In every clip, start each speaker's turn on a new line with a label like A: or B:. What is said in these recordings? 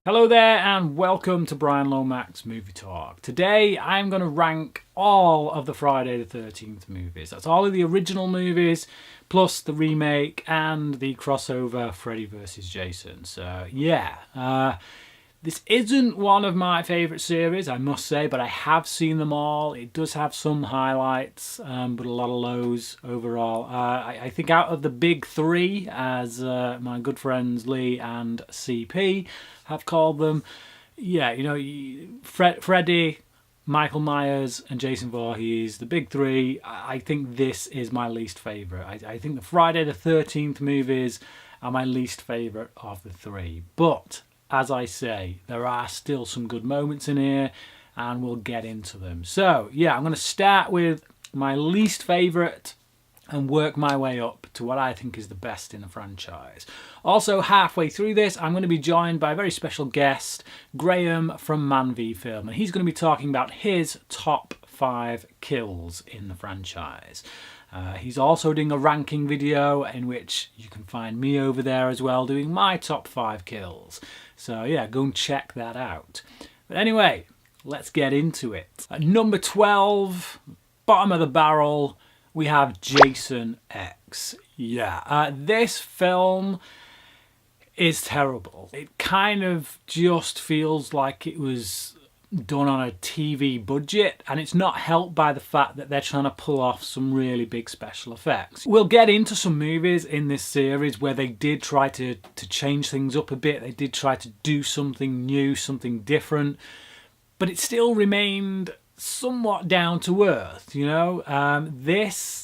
A: Hello there and welcome to Brian Lomax's Movie Talk. Today I'm going to rank all of the Friday the 13th movies. That's all of the original movies plus the remake and the crossover Freddy vs. Jason. So yeah, this isn't one of my favourite series, I must say, but I have seen them all. It does have some highlights, but a lot of lows overall. I think out of the big three, as my good friends Lee and CP have called them, yeah, you know, Freddy, Michael Myers and Jason Voorhees, the big three, I think this is my least favourite. I think the Friday the 13th movies are my least favourite of the three. But as I say, there are still some good moments in here and we'll get into them. So yeah, I'm going to start with my least favourite and work my way up to what I think is the best in the franchise. Also, halfway through this, I'm going to be joined by a very special guest, Graham from Man v Film, and he's going to be talking about his top 5 kills in the franchise. He's also doing a ranking video in which you can find me over there as well doing my top 5 kills. So yeah, go and check that out. But anyway, let's get into it. At number 12, bottom of the barrel, we have Jason X. Yeah, this film is terrible. It kind of just feels like it was done on a TV budget, and it's not helped by the fact that they're trying to pull off some really big special effects. We'll get into some movies in this series where they did try to change things up a bit. They did try to do something new, something different, but it still remained somewhat down to earth, you know. This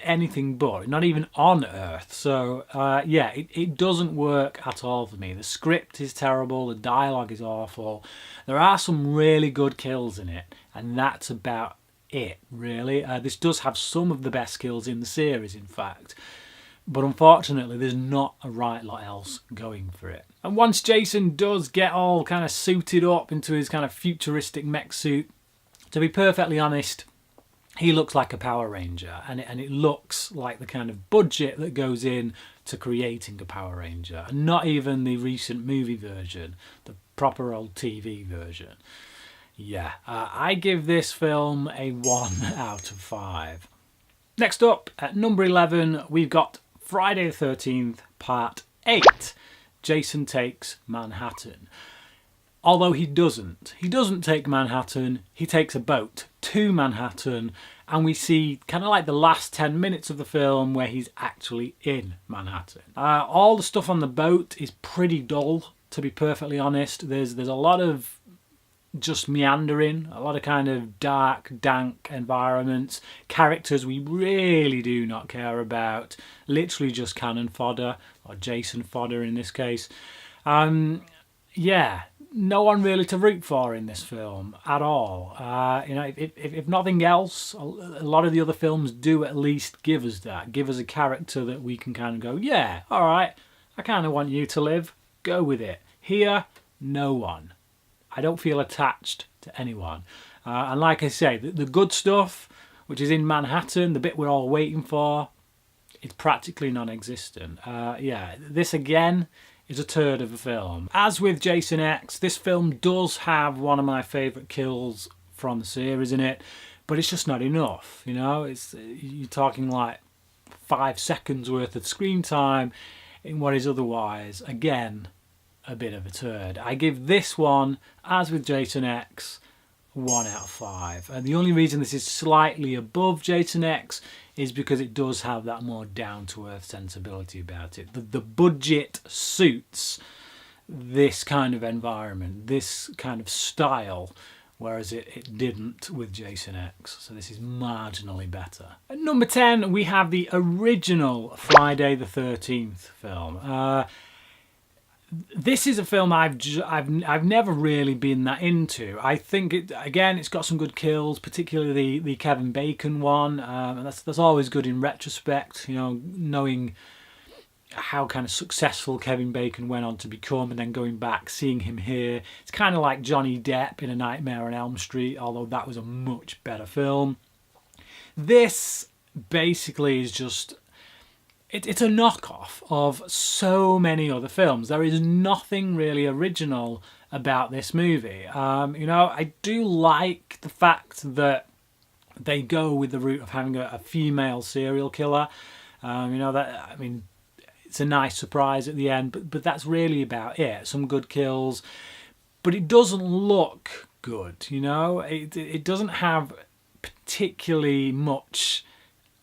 A: anything but, not even on earth. So yeah, it doesn't work at all for me. The script is terrible, the dialogue is awful. There are some really good kills in it, and that's about it really. This does have some of the best kills in the series, in fact, but unfortunately there's not a right lot else going for it. And once Jason does get all kind of suited up into his kind of futuristic mech suit, to be perfectly honest, he looks like a Power Ranger, and it looks like the kind of budget that goes in to creating a Power Ranger, and not even the recent movie version, the proper old TV version. Yeah, I give this film a 1 out of 5. Next up, at number 11, we've got Friday the 13th, Part 8, Jason Takes Manhattan. Although he doesn't take Manhattan, he takes a boat to Manhattan, and we see kind of like the last 10 minutes of the film where he's actually in Manhattan. All the stuff on the boat is pretty dull, to be perfectly honest. There's a lot of just meandering, a lot of kind of dark, dank environments, characters we really do not care about, literally just cannon fodder, or Jason fodder in this case. Yeah, no one really to root for in this film at all. You know, if nothing else, a lot of the other films do at least give us that. Give us a character that we can kind of go, yeah, all right, I kind of want you to live. Go with it. Here, no one. I don't feel attached to anyone. And like I say, the good stuff, which is in Manhattan, the bit we're all waiting for, it's practically non-existent. Yeah, this again is a turd of a film. As with Jason X, this film does have one of my favourite kills from the series in it, but it's just not enough, you know. You're talking like 5 seconds worth of screen time in what is otherwise, again, a bit of a turd. I give this one, as with Jason X, 1 out of 5. And the only reason this is slightly above Jason X is because it does have that more down-to-earth sensibility about it. The budget suits this kind of environment, this kind of style, whereas it didn't with Jason X. So this is marginally better. At number 10, we have the original Friday the 13th film. This is a film I've never really been that into. I think it's got some good kills, particularly the Kevin Bacon one. And that's always good in retrospect, you know, knowing how kind of successful Kevin Bacon went on to become, and then going back, seeing him here. It's kind of like Johnny Depp in A Nightmare on Elm Street, although that was a much better film. This basically is just it's a knockoff of so many other films. There is nothing really original about this movie. You know, I do like the fact that they go with the route of having a female serial killer. You know, that, I mean, it's a nice surprise at the end, but that's really about it. Some good kills, but it doesn't look good, you know? It doesn't have particularly much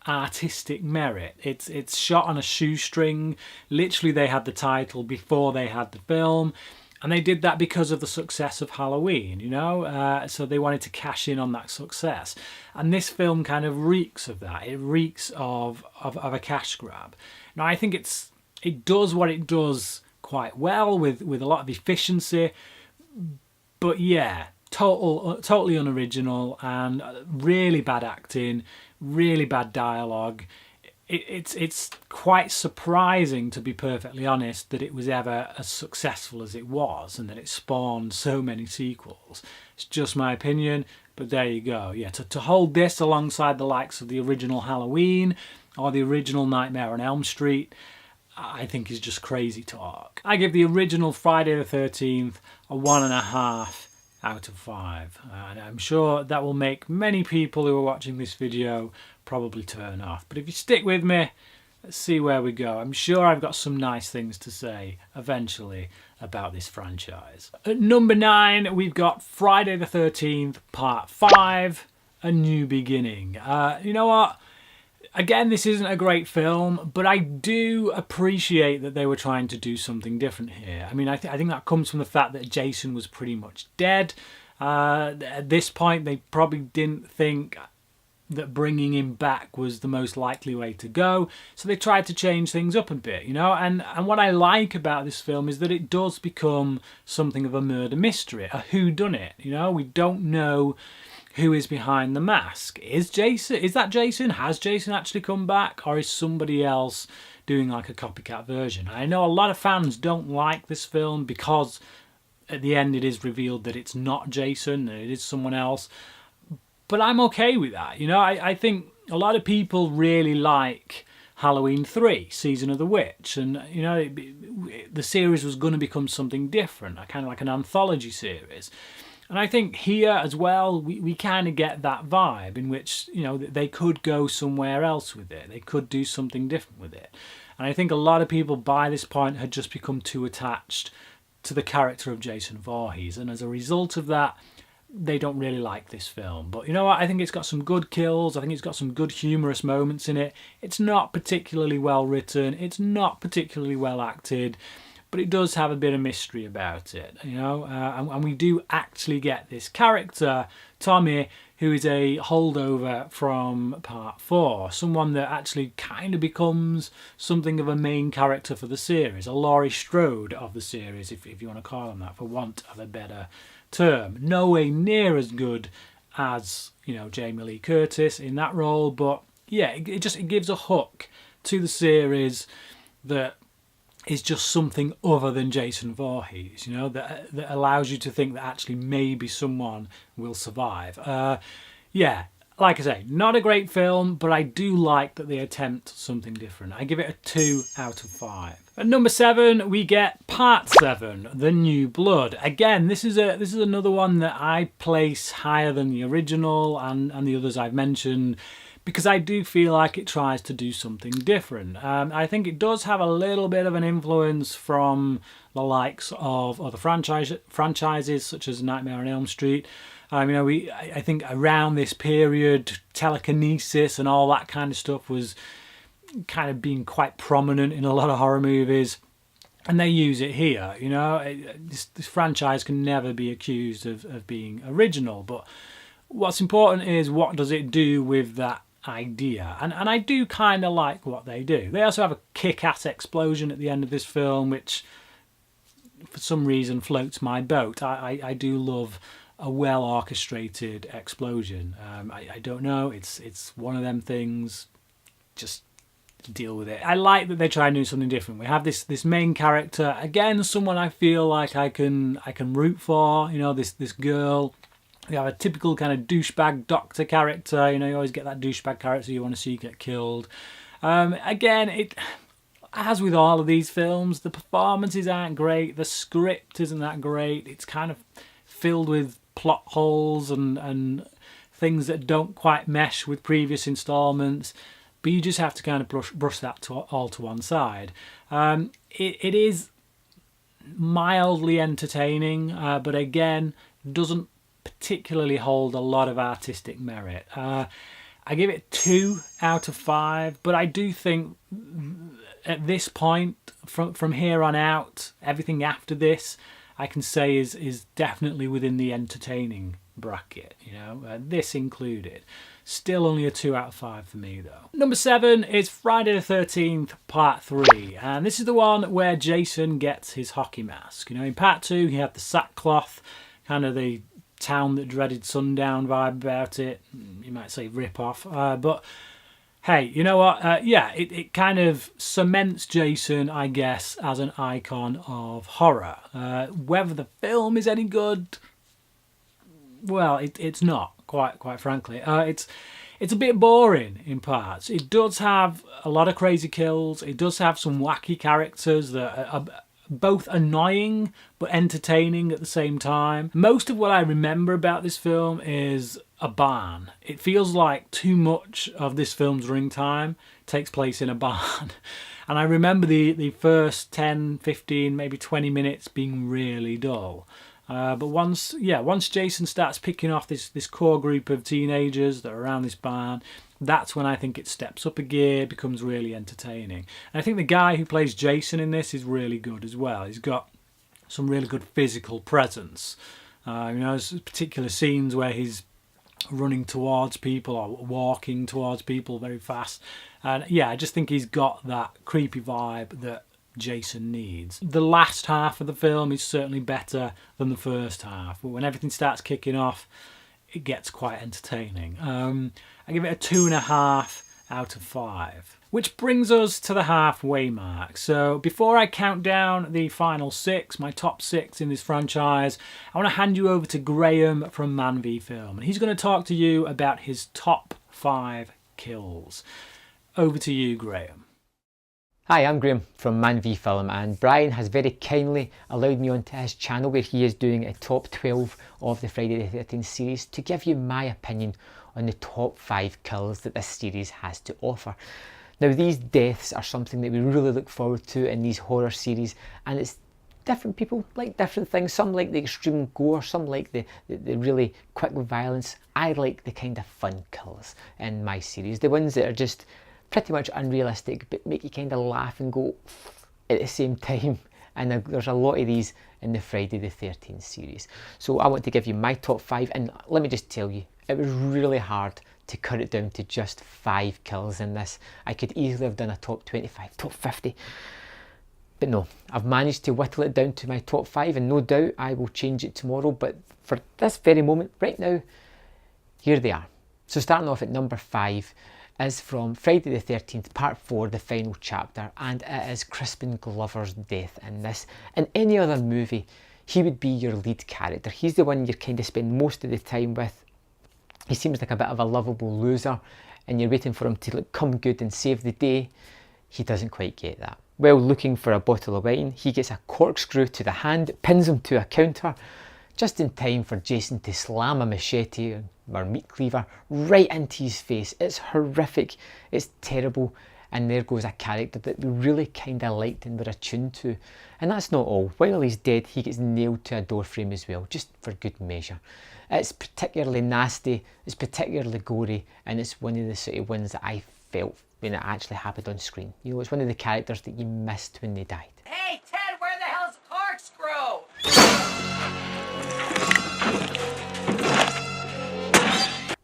A: artistic merit. It's shot on a shoestring. Literally, they had the title before they had the film, and they did that because of the success of Halloween, you know? So they wanted to cash in on that success. And this film kind of reeks of that. It reeks of a cash grab. Now, I think it does what it does quite well with a lot of efficiency, but yeah, totally unoriginal and really bad acting, really bad dialogue. It's quite surprising, to be perfectly honest, that it was ever as successful as it was and that it spawned so many sequels. It's just my opinion, but there you go. Yeah, to hold this alongside the likes of the original Halloween or the original Nightmare on Elm Street, I think is just crazy talk. I give the original Friday the 13th a 1.5 out of 5. And I'm sure that will make many people who are watching this video probably turn off. But if you stick with me, let's see where we go. I'm sure I've got some nice things to say eventually about this franchise. At number 9, we've got Friday the 13th Part 5, A New Beginning. You know what? Again, this isn't a great film, but I do appreciate that they were trying to do something different here. I mean, I think that comes from the fact that Jason was pretty much dead. At this point, they probably didn't think that bringing him back was the most likely way to go, so they tried to change things up a bit, you know. And what I like about this film is that it does become something of a murder mystery, a whodunit. You know, we don't know who is behind the mask. Is that Jason? Has Jason actually come back? Or is somebody else doing like a copycat version? I know a lot of fans don't like this film because at the end it is revealed that it's not Jason, and it is someone else. But I'm okay with that. You know, I think a lot of people really like Halloween 3, Season of the Witch. And, you know, the series was going to become something different, kind of like an anthology series. And I think here as well, we kind of get that vibe in which, you know, they could go somewhere else with it. They could do something different with it. And I think a lot of people by this point had just become too attached to the character of Jason Voorhees. And as a result of that, they don't really like this film. But you know what? I think it's got some good kills. I think it's got some good humorous moments in it. It's not particularly well written. It's not particularly well acted. But it does have a bit of mystery about it, you know, and we do actually get this character, Tommy, who is a holdover from Part 4, someone that actually kind of becomes something of a main character for the series, a Laurie Strode of the series, if you want to call him that, for want of a better term. Nowhere near as good as, you know, Jamie Lee Curtis in that role, but yeah, it gives a hook to the series that is just something other than Jason Voorhees, you know, that allows you to think that actually maybe someone will survive. Yeah, like I say, not a great film, but I do like that they attempt something different. I give it a 2 out of 5. At number 7, we get Part 7, The New Blood. Again, this is another one that I place higher than the original and the others I've mentioned, because I do feel like it tries to do something different. I think it does have a little bit of an influence from the likes of other franchises such as Nightmare on Elm Street. You know, I think around this period, telekinesis and all that kind of stuff was kind of being quite prominent in a lot of horror movies. And they use it here, you know. This franchise can never be accused of being original. But what's important is, what does it do with that idea? And I do kind of like what they do. They also have a kick-ass explosion at the end of this film, which for some reason floats my boat. I do love a well-orchestrated explosion. I don't know, it's one of them things, just deal with it. I like that they try and do something different. We have this main character, again, someone I feel like I can root for, you know, this girl. We have a typical kind of douchebag doctor character. You know, you always get that douchebag character you want to see get killed. Again, as with all of these films, the performances aren't great, the script isn't that great, it's kind of filled with plot holes and things that don't quite mesh with previous installments, but you just have to kind of brush that all to one side. It is mildly entertaining, but again, doesn't particularly hold a lot of artistic merit. I give it 2 out of 5, but I do think at this point, from here on out, everything after this, I can say is definitely within the entertaining bracket, this included. Still only a 2 out of 5 for me though. Number 7 is Friday the 13th Part 3, and this is the one where Jason gets his hockey mask. In Part 2 he had the sackcloth, kind of the Town That Dreaded Sundown vibe about it. You might say rip-off, but hey, you know what? It kind of cements Jason, I guess, as an icon of horror. Whether the film is any good, well, it's not, quite frankly. It's a bit boring in parts. It does have a lot of crazy kills. It does have some wacky characters that are both annoying but entertaining at the same time. Most of what I remember about this film is a barn. It feels like too much of this film's running time takes place in a barn. And I remember the first 10, 15, maybe 20 minutes being really dull. But once Jason starts picking off this core group of teenagers that are around this barn, that's when I think it steps up a gear, becomes really entertaining. And I think the guy who plays Jason in this is really good as well. He's got some really good physical presence. There's particular scenes where he's running towards people or walking towards people very fast. And I just think he's got that creepy vibe that Jason needs. The last half of the film is certainly better than the first half, but when everything starts kicking off, it gets quite entertaining. I give it a 2.5 out of 5. Which brings us to the halfway mark. So before I count down the final 6, my top 6 in this franchise, I want to hand you over to Graham from Man v Film, and he's going to talk to you about his top 5 kills. Over to you, Graham.
B: Hi, I'm Graham from Man v Film, and Brian has very kindly allowed me onto his channel where he is doing a top 12 of the Friday the 13th series to give you my opinion on the top 5 kills that this series has to offer. Now, these deaths are something that we really look forward to in these horror series, and it's different people like different things. Some like the extreme gore, some like the really quick violence. I like the kind of fun kills in my series, the ones that are just pretty much unrealistic but make you kind of laugh and go at the same time, and there's a lot of these in the Friday the 13th series. So I want to give you my top 5, and let me just tell you, it was really hard to cut it down to just 5 kills in this. I could easily have done a top 25, top 50, but no, I've managed to whittle it down to my top 5, and no doubt I will change it tomorrow, but for this very moment, right now, here they are. So starting off at number 5 is from Friday the 13th Part 4, the final chapter, and it is Crispin Glover's death in this. In any other movie, he would be your lead character. He's the one you kind of spend most of the time with. He seems like a bit of a lovable loser, and you're waiting for him to come good and save the day. He doesn't quite get that. While looking for a bottle of wine, he gets a corkscrew to the hand, pins him to a counter, just in time for Jason to slam a machete or meat cleaver right into his face. It's horrific, it's terrible, and there goes a character that we really kind of liked and were attuned to. And that's not all. While he's dead, he gets nailed to a door frame as well, just for good measure. It's particularly nasty, it's particularly gory, and it's one of the sort of ones that I felt when it actually happened on screen. It's one of the characters that you missed when they died.
C: Hey, Ted, where the hell's the corkscrew?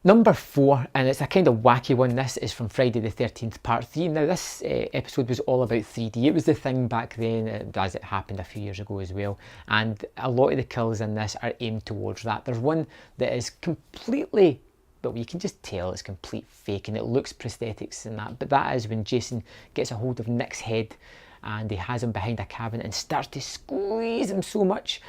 B: Number 4, and it's a kind of wacky one, this is from Friday the 13th Part 3. Now this episode was all about 3D. It was the thing back then, as it happened a few years ago as well, and a lot of the kills in this are aimed towards that. There's one that is completely, but you can just tell it's complete fake and it looks prosthetics and that, but that is when Jason gets a hold of Nick's head and he has him behind a cabin and starts to squeeze him so much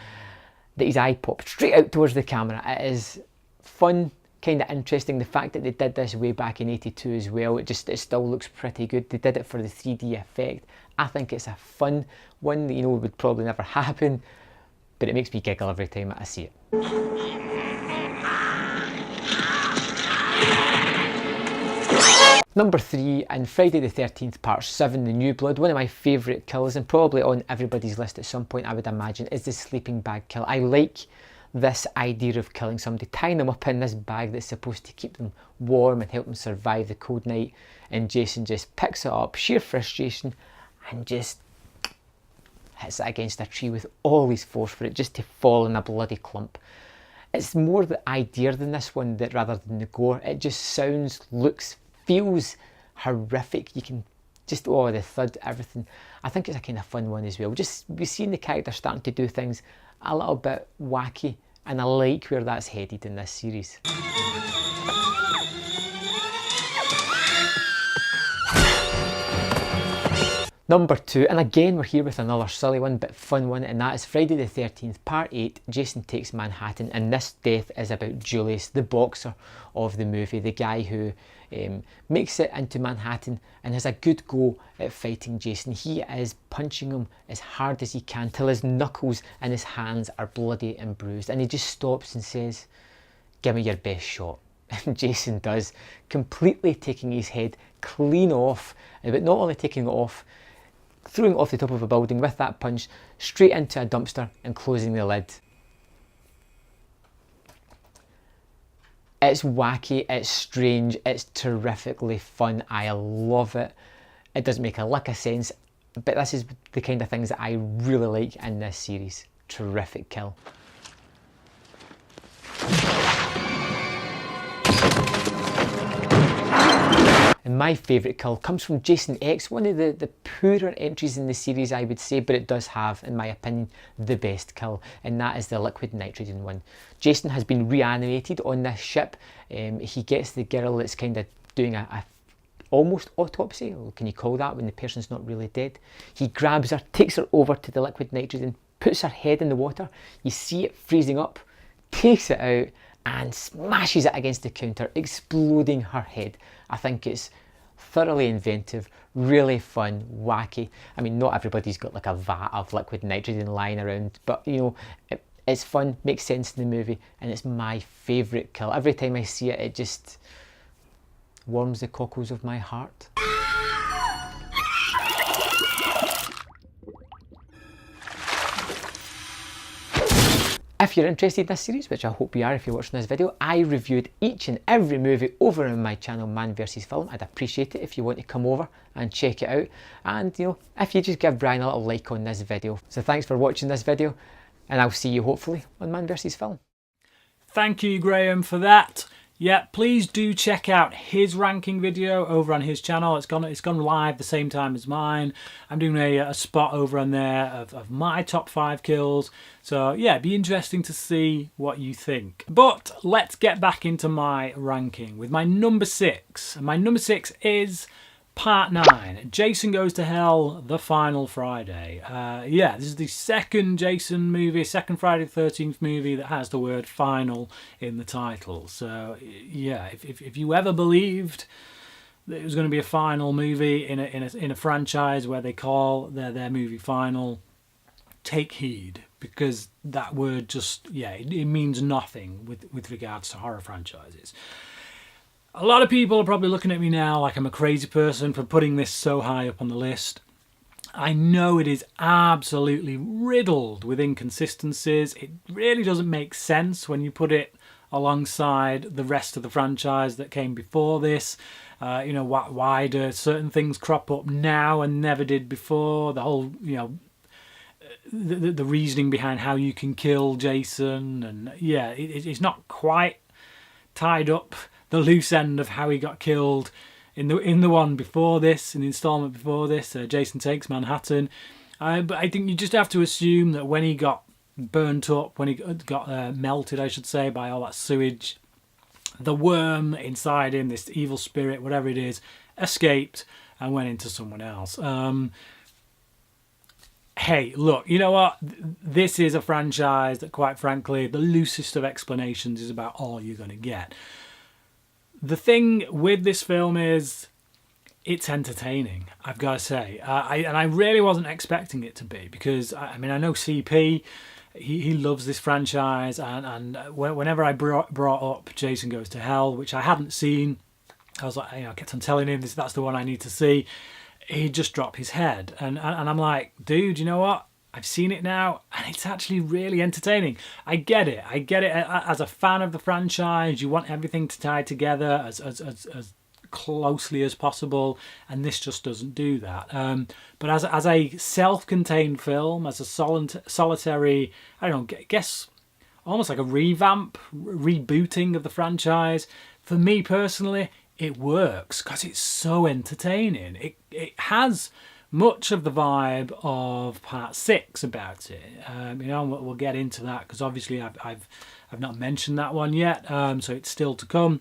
B: that his eye pops straight out towards the camera. It is fun, kind of interesting. The fact that they did this way back in '82 as well, it still looks pretty good. They did it for the 3D effect. I think it's a fun one that, you know, would probably never happen, but it makes me giggle every time I see it. Number 3, in Friday the 13th Part 7, The New Blood, one of my favourite kills, and probably on everybody's list at some point I would imagine, is the sleeping bag kill. I like this idea of killing somebody, tying them up in this bag that's supposed to keep them warm and help them survive the cold night, and Jason just picks it up, sheer frustration, and just hits it against a tree with all his force for it just to fall in a bloody clump. It's more the idea than this one that rather than the gore. It just sounds, looks, feels horrific. You can just, oh, the thud, everything. I think it's a kind of fun one as well. We've seen the character starting to do things a little bit wacky, and I like where that's headed in this series. Number 2, and again we're here with another silly one but fun one, and that is Friday the 13th Part 8, Jason Takes Manhattan, and this death is about Julius, the boxer of the movie, the guy who makes it into Manhattan and has a good go at fighting Jason. He is punching him as hard as he can till his knuckles and his hands are bloody and bruised, and he just stops and says, "Give me your best shot." And Jason does, completely taking his head clean off, but not only taking it off, throwing it off the top of a building with that punch, straight into a dumpster and closing the lid. It's wacky, it's strange, it's terrifically fun. I love it. It doesn't make a lick of sense, but this is the kind of things that I really like in this series. Terrific kill. And my favourite kill comes from Jason X, one of the poorer entries in the series, I would say, but it does have, in my opinion, the best kill, and that is the liquid nitrogen one. Jason has been reanimated on this ship. He gets the girl that's kind of doing a almost autopsy, or can you call that when the person's not really dead? He grabs her, takes her over to the liquid nitrogen, puts her head in the water. You see it freezing up, takes it out, and smashes it against the counter, exploding her head. I think it's thoroughly inventive, really fun, wacky. I mean, not everybody's got like a vat of liquid nitrogen lying around, but you know, it's fun, makes sense in the movie, and it's my favourite kill. Every time I see it, it just warms the cockles of my heart. If you're interested in this series, which I hope you are if you're watching this video, I reviewed each and every movie over on my channel, Man vs Film. I'd appreciate it if you want to come over and check it out. And you know, if you just give Brian a little like on this video. So thanks for watching this video, and I'll see you hopefully on Man vs Film.
A: Thank you, Graham, for that. Yeah, please do check out his ranking video over on his channel. It's gone live the same time as mine. I'm doing a spot over on there of my top 5 kills. So yeah, it'd be interesting to see what you think. But let's get back into my ranking with my number 6. And my number 6 is Part 9, Jason Goes to Hell, The Final Friday. Yeah, this is the second Jason movie, second Friday the 13th movie that has the word final in the title. So yeah, if you ever believed that it was going to be a final movie in a franchise where they call their movie final, take heed, because that word just, yeah, it means nothing with regards to horror franchises. A lot of people are probably looking at me now like I'm a crazy person for putting this so high up on the list. I know it is absolutely riddled with inconsistencies. It really doesn't make sense when you put it alongside the rest of the franchise that came before this. You know, why do certain things crop up now and never did before? The whole, you know, the reasoning behind how you can kill Jason, and yeah, it's not quite tied up the loose end of how he got killed in the one before this, in the installment before this, Jason Takes Manhattan. But I think you just have to assume that when he got burnt up, when he got melted, I should say, by all that sewage, the worm inside him, this evil spirit, whatever it is, escaped and went into someone else. Hey, look, you know what? This is a franchise that, quite frankly, the loosest of explanations is about all you're going to get. The thing with this film is it's entertaining, I've got to say. I really wasn't expecting it to be, because, I mean, I know CP, he loves this franchise, and whenever I brought up Jason Goes to Hell, which I hadn't seen, I was like, I kept on telling him that's the one I need to see. He'd just drop his head. And I'm like, dude, you know what? I've seen it now, and it's actually really entertaining. I get it. As a fan of the franchise, you want everything to tie together as closely as possible, and this just doesn't do that. But as a self-contained film, as a solitary, I don't know, guess almost like a rebooting of the franchise, for me personally, it works because it's so entertaining. It has much of the vibe of Part 6 about it. We'll get into that, because obviously I've not mentioned that one yet, so it's still to come.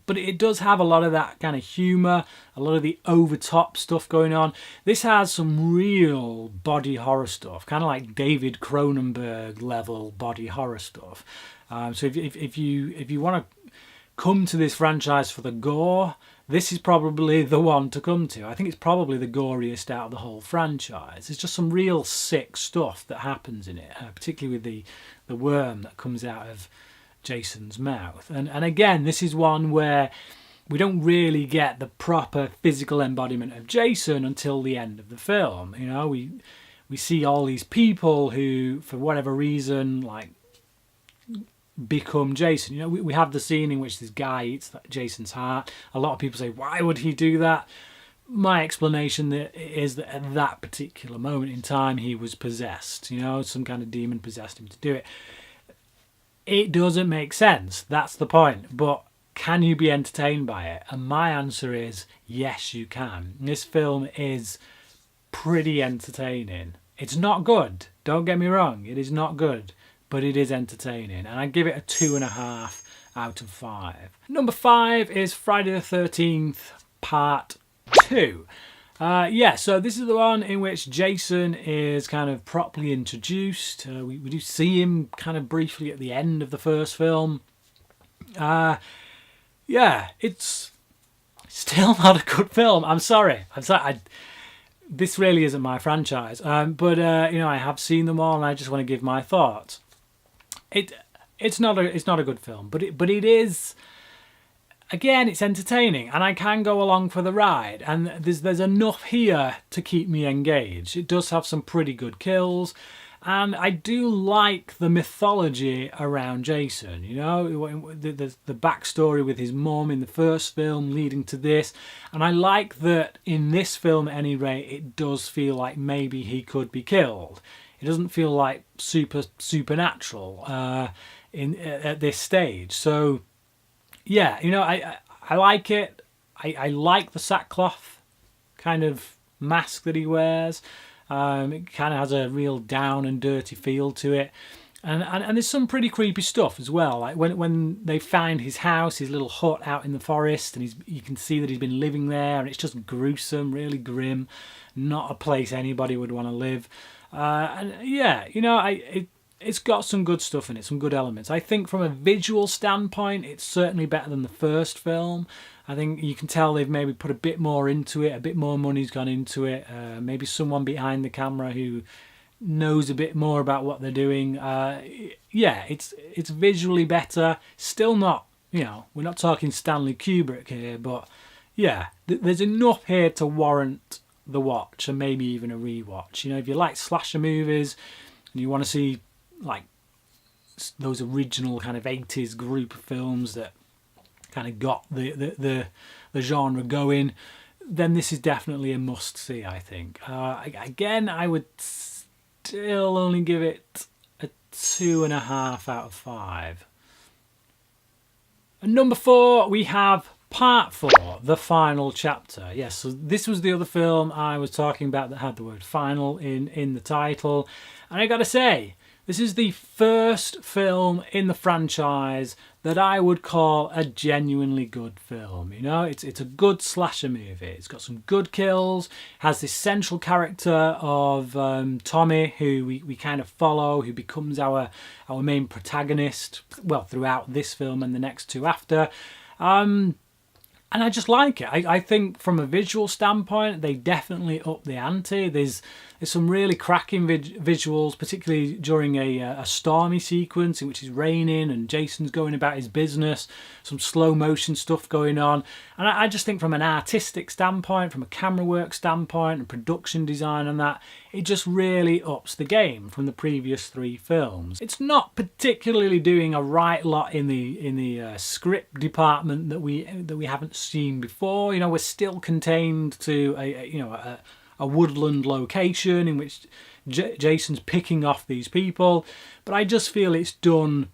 A: But it does have a lot of that kind of humour, a lot of the over-top stuff going on. This has some real body horror stuff, kind of like David Cronenberg level body horror stuff. So if you want to come to this franchise for the gore, this is probably the one to come to. I think it's probably the goriest out of the whole franchise. There's just some real sick stuff that happens in it, particularly with the worm that comes out of Jason's mouth. And again, this is one where we don't really get the proper physical embodiment of Jason until the end of the film. We see all these people who, for whatever reason, like, become Jason. We have the scene in which this guy eats Jason's heart. A lot of people say, why would he do that? My explanation is that at that particular moment in time, he was possessed. Some kind of demon possessed him to do it. It doesn't make sense. That's the point. But can you be entertained by it? And my answer is yes, you can. This film is pretty entertaining. It's not good. Don't get me wrong. It is not good. But it is entertaining. And I give it a 2.5 out of 5. Number 5 is Friday the 13th, Part 2. So this is the one in which Jason is kind of properly introduced. We do see him kind of briefly at the end of the first film. It's still not a good film. I'm sorry. This really isn't my franchise. But I have seen them all, and I just want to give my thoughts. It's not a good film, but it is. Again, it's entertaining, and I can go along for the ride, and there's enough here to keep me engaged. It does have some pretty good kills, and I do like the mythology around Jason. The backstory with his mum in the first film leading to this, and I like that in this film, at any rate, it does feel like maybe he could be killed. It doesn't feel like supernatural at this stage. So, yeah, I like it. I like the sackcloth kind of mask that he wears. It kind of has a real down and dirty feel to it. And there's some pretty creepy stuff as well. Like when they find his house, his little hut out in the forest, and you can see that he's been living there, and it's just gruesome, really grim. Not a place anybody would want to live. It's got some good stuff in it, some good elements. I think from a visual standpoint, it's certainly better than the first film. I think you can tell they've maybe put a bit more into it, a bit more money's gone into it. Maybe someone behind the camera who knows a bit more about what they're doing. It's visually better. Still not, we're not talking Stanley Kubrick here, but yeah, there's enough here to warrant the watch and maybe even a rewatch. If you like slasher movies and you want to see like those original kind of 80s group of films that kind of got the genre going, then this is definitely a must see, I think. Again, I would still only give it a 2.5 out of 5. And number 4, we have Part 4, The Final Chapter. Yes, so this was the other film I was talking about that had the word final in the title. And I gotta say, this is the first film in the franchise that I would call a genuinely good film. It's a good slasher movie. It's got some good kills, has this central character of Tommy, who we kind of follow, who becomes our main protagonist, well, throughout this film and the next two after. And I just like it. I think from a visual standpoint, they definitely up the ante. There's some really cracking visuals, particularly during a stormy sequence in which it's raining and Jason's going about his business. Some slow motion stuff going on. And I just think from an artistic standpoint, from a camera work standpoint and production design and that, it just really ups the game from the previous 3 films. It's not particularly doing a right lot in the script department that we haven't seen before. You know, we're still contained to a woodland location in which Jason's picking off these people, but I just feel it's done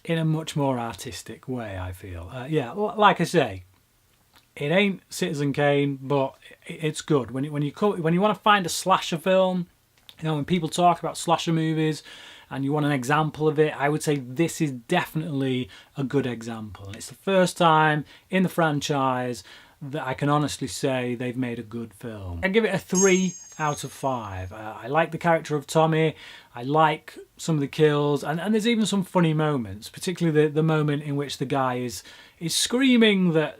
A: in a much more artistic way. I feel, like I say, it ain't Citizen Kane, but it's good. When you want to find a slasher film, you know, when people talk about slasher movies and you want an example of it, I would say this is definitely a good example. And it's the first time in the franchise that I can honestly say they've made a good film. I give it a 3 out of 5. I like the character of Tommy. I like some of the kills, and there's even some funny moments, particularly the moment in which the guy is screaming that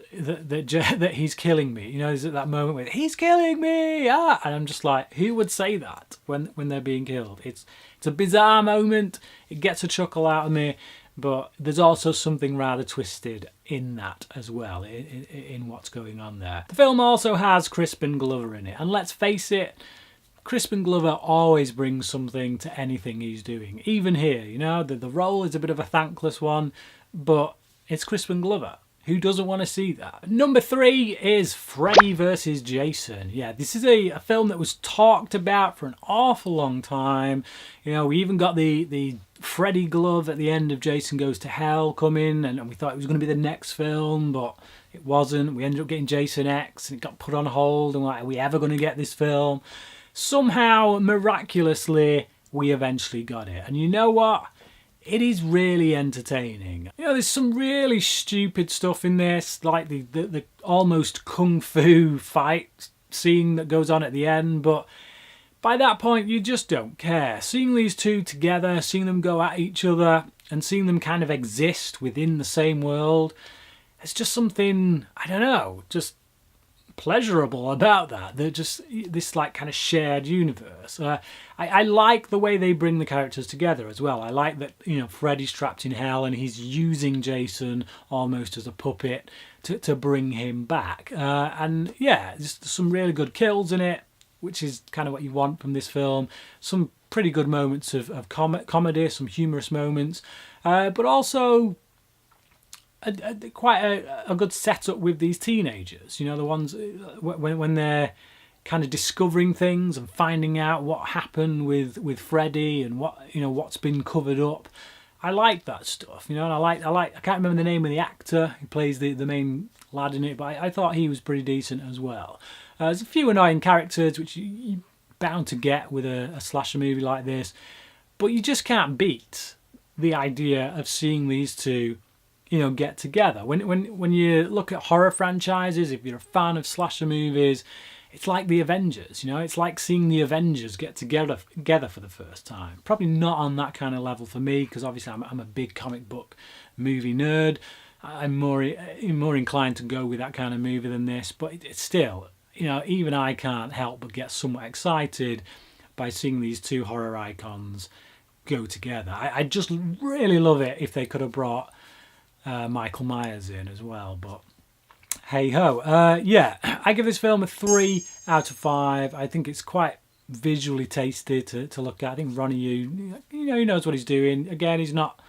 A: he's killing me. You know, there's that moment where he's killing me, and I'm just like, who would say that when they're being killed? It's a bizarre moment. It gets a chuckle out of me. But there's also something rather twisted in that as well, in what's going on there. The film also has Crispin Glover in it. And let's face it, Crispin Glover always brings something to anything he's doing. Even here, you know, the role is a bit of a thankless one, but it's Crispin Glover. Who doesn't want to see that? Number 3 is Freddy vs. Jason. Yeah, this is a film that was talked about for an awful long time. You know, we even got the Freddy glove at the end of Jason Goes to Hell coming, and we thought it was going to be the next film, but it wasn't. We ended up getting Jason X, and it got put on hold, and we're like, are we ever going to get this film? Somehow, miraculously, we eventually got it. And you know what? It is really entertaining. You know, there's some really stupid stuff in this, like the almost kung fu fight scene that goes on at the end, but by that point you just don't care. Seeing these two together, seeing them go at each other, and seeing them kind of exist within the same world, it's just something, I don't know, just pleasurable about that. They're just this like kind of shared universe. I like the way they bring the characters together as well. I like that, you know, Freddy's trapped in hell and he's using Jason almost as a puppet to bring him back. And yeah, just some really good kills in it, which is kind of what you want from this film. Some pretty good moments of comedy, some humorous moments, but also quite a good setup with these teenagers. You know, the ones when they're kind of discovering things and finding out what happened with Freddy and what's been covered up. I like that stuff, you know, and I can't remember the name of the actor who plays the main lad in it, but I thought he was pretty decent as well. There's a few annoying characters which you're bound to get with a slasher movie like this, but you just can't beat the idea of seeing these two, you know, get together. When you look at horror franchises, if you're a fan of slasher movies, it's like the Avengers, you know, it's like seeing the Avengers get together for the first time. Probably not on that kind of level for me, because obviously I'm a big comic book movie nerd. I'm more inclined to go with that kind of movie than this, but it's still, you know, even I can't help but get somewhat excited by seeing these two horror icons go together. I just really love it if they could have brought Michael Myers in as well, but hey ho. Yeah, I give this film a 3 out of 5. I think it's quite visually tasty to look at. I think Ronnie Yu, you know, he knows what he's doing. Again, he's not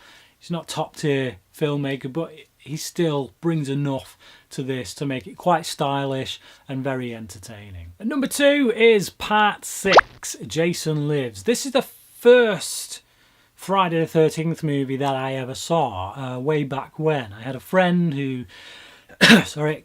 A: top tier filmmaker, but he still brings enough to this to make it quite stylish and very entertaining. And number 2 is Part 6, Jason Lives. This is the first Friday the 13th movie that I ever saw way back when. I had a friend who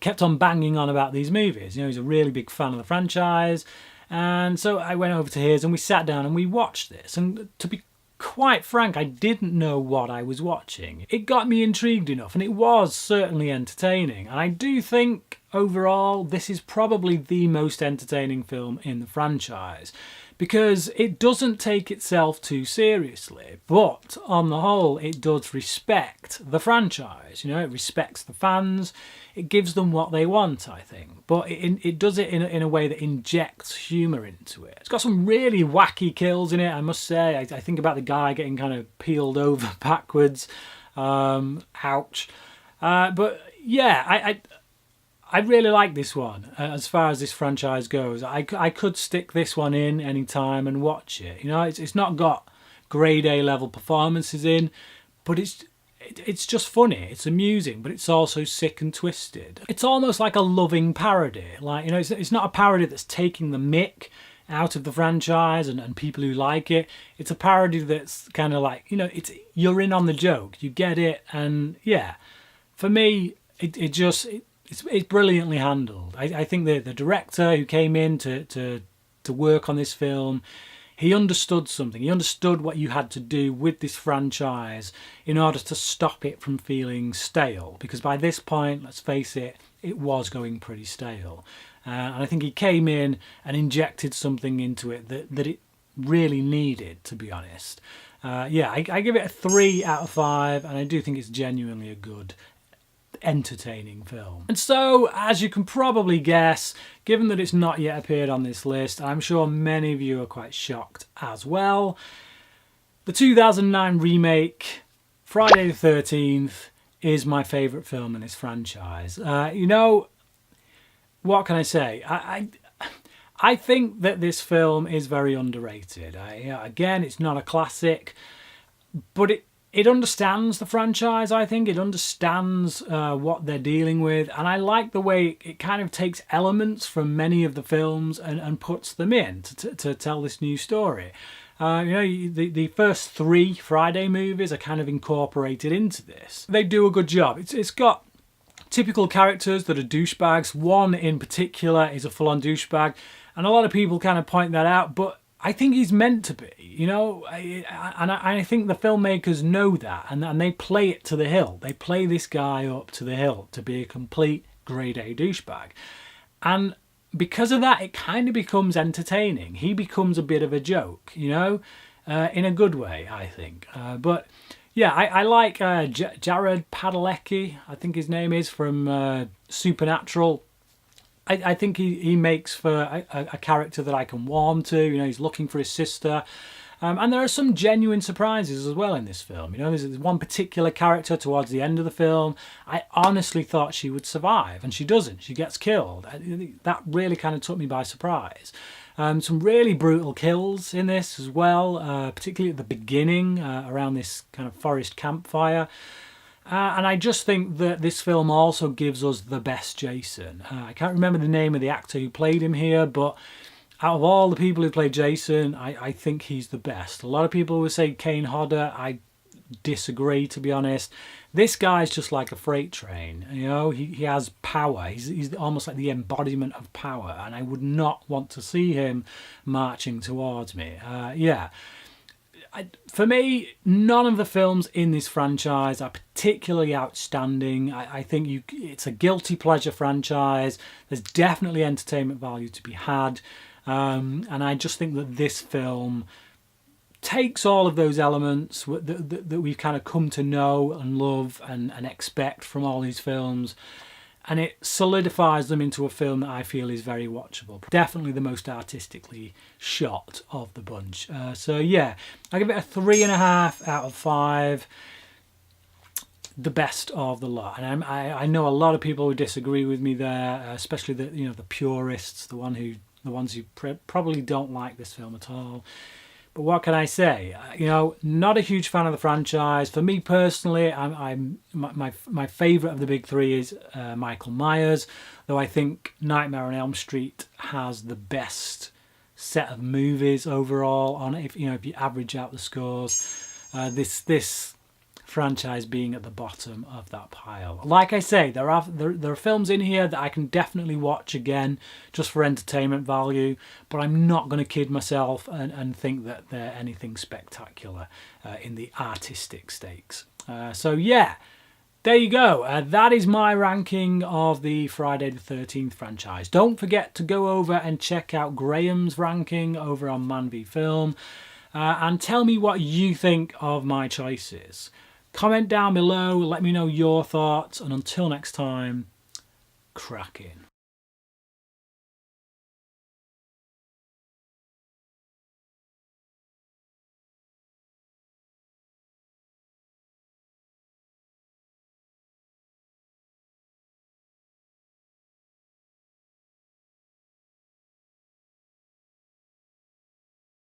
A: kept on banging on about these movies. You know, he's a really big fan of the franchise, and so I went over to his and we sat down and we watched this. And to be quite frank, I didn't know what I was watching. It got me intrigued enough, and it was certainly entertaining. And I do think overall this is probably the most entertaining film in the franchise, because it doesn't take itself too seriously, but on the whole it does respect the franchise. You know, it respects the fans, it gives them what they want, I think, but it does it in a way that injects humour into it. It's got some really wacky kills in it, I must say. I think about the guy getting kind of peeled over backwards, ouch. But yeah, I really like this one as far as this franchise goes. I could stick this one in any time and watch it. You know, it's not got grade A level performances in, but it's just funny. It's amusing, but it's also sick and twisted. It's almost like a loving parody. Like, you know, it's not a parody that's taking the mick out of the franchise and people who like it. It's a parody that's kind of like, you know, you're in on the joke. You get it, and yeah, for me, it's brilliantly handled. I think the director who came in to work on this film, he understood something. He understood what you had to do with this franchise in order to stop it from feeling stale. Because by this point, let's face it, it was going pretty stale. And I think he came in and injected something into it that it really needed, to be honest. Yeah, I give it a 3 out of 5, and I do think it's genuinely a good, entertaining film. And so, as you can probably guess, given that it's not yet appeared on this list, I'm sure many of you are quite shocked as well. The 2009 remake, Friday the 13th, is my favourite film in this franchise. You know, what can I say? I think that this film is very underrated. Again, it's not a classic, but it understands the franchise, I think. It understands what they're dealing with. And I like the way it kind of takes elements from many of the films and puts them in to tell this new story. You know, the first 3 Friday movies are kind of incorporated into this. They do a good job. It's got typical characters that are douchebags. One in particular is a full-on douchebag. And a lot of people kind of point that out, but I think he's meant to be, you know, and I think the filmmakers know that, and they play it to the hill. They play this guy up to the hill to be a complete grade A douchebag. And because of that, it kind of becomes entertaining. He becomes a bit of a joke, you know, in a good way, I think. But yeah, I like Jared Padalecki, I think his name is, from Supernatural. I think he makes for a character that I can warm to. You know, he's looking for his sister. And there are some genuine surprises as well in this film. You know, there's one particular character towards the end of the film. I honestly thought she would survive, and she doesn't. She gets killed. That really kind of took me by surprise. Some really brutal kills in this as well, particularly at the beginning, around this kind of forest campfire. And I just think that this film also gives us the best Jason. I can't remember the name of the actor who played him here, but out of all the people who played Jason, I think he's the best. A lot of people would say Kane Hodder. I disagree, to be honest. This guy's just like a freight train. You know, he has power. He's almost like the embodiment of power, and I would not want to see him marching towards me. Yeah. For me, none of the films in this franchise are particularly outstanding. I think it's a guilty pleasure franchise. There's definitely entertainment value to be had. And I just think that this film takes all of those elements that we've kind of come to know and love and expect from all these films, and it solidifies them into a film that I feel is very watchable. Definitely the most artistically shot of the bunch. So yeah, I give it a 3.5 out of 5. The best of the lot. And I know a lot of people would disagree with me there, especially the purists, the ones who probably don't like this film at all. But what can I say? You know, not a huge fan of the franchise. For me personally, my favourite of the big 3 is Michael Myers, though I think Nightmare on Elm Street has the best set of movies overall on it. If you average out the scores, this franchise being at the bottom of that pile. Like I say, there are films in here that I can definitely watch again just for entertainment value, but I'm not going to kid myself and think that they're anything spectacular in the artistic stakes. So yeah, there you go. That is my ranking of the Friday the 13th franchise. Don't forget to go over and check out Graham's ranking over on Man v Film. And tell me what you think of my choices. Comment down below, let me know your thoughts, and until next time, crack in.